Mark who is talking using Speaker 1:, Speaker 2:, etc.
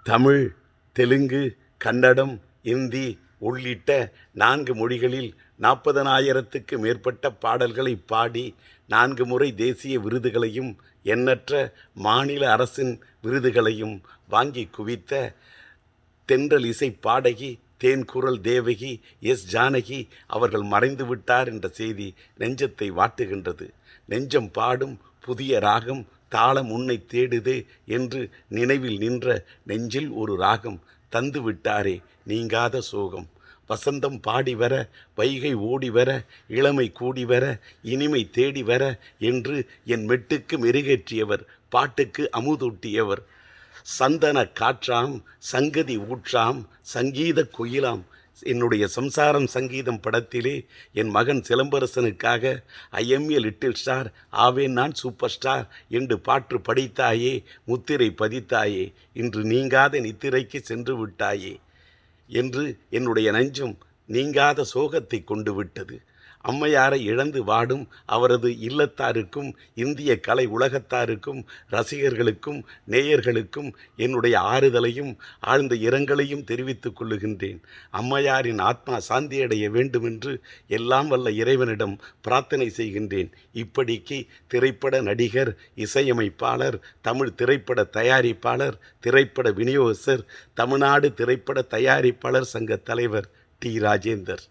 Speaker 1: தமிழ், தெலுங்கு, கன்னடம், இந்தி உள்ளிட்ட 4 மொழிகளில் 40,000க்கு மேற்பட்ட பாடல்களை பாடி 4 முறை தேசிய விருதுகளையும் எண்ணற்ற மாநில அரசின் விருதுகளையும் வாங்கி குவித்த தென்றல் இசை பாடகி தேன்குரல் தேவகி எஸ். ஜானகி அவர்கள் மறைந்து விட்டார் என்ற செய்தி நெஞ்சத்தை வாட்டுகின்றது. நெஞ்சம் பாடும் புதிய ராகம் தாளம் உன்னை தேடுதே என்று நினைவில் நின்ற நெஞ்சில் ஒரு ராகம் தந்து விட்டாரே நீங்காத சோகம். வசந்தம் பாடி வர, வைகை ஓடி வர, இளமை கூடி வர, இனிமை தேடி வர என்று என் மெட்டுக்கு மெருகேற்றியவர், பாட்டுக்கு அமுதூட்டியவர். சந்தன காற்றாம், சங்கதி ஊற்றாம், சங்கீத குயிலாம். என்னுடைய சம்சாரம் சங்கீதம் படத்திலே என் மகன் சிலம்பரசனுக்காக I am a little star, ஆவேன் நான் சூப்பர் ஸ்டார் என்று பாட்டு படித்தாயே, முத்திரை பதித்தாயே, இன்று நீங்காத நித்திரைக்கு சென்று விட்டாயே என்று என்னுடைய நெஞ்சம் நீங்காத சோகத்தை கொண்டு விட்டது. அம்மையாரை இழந்து வாடும் அவரது இல்லத்தாருக்கும், இந்திய கலை உலகத்தாருக்கும், ரசிகர்களுக்கும், நேயர்களுக்கும் என்னுடைய ஆறுதலையும் ஆழ்ந்த இரங்கலையும் தெரிவித்துக் கொள்ளுகின்றேன். அம்மையாரின் ஆத்மா சாந்தியடைய வேண்டுமென்று எல்லாம் வல்ல இறைவனிடம் பிரார்த்தனை செய்கின்றேன். இப்படிக்கு திரைப்பட நடிகர், இசையமைப்பாளர், தமிழ் திரைப்பட தயாரிப்பாளர், திரைப்பட விநியோகஸ்தர், தமிழ்நாடு திரைப்பட தயாரிப்பாளர் சங்க தலைவர் டி. ராஜேந்தர்.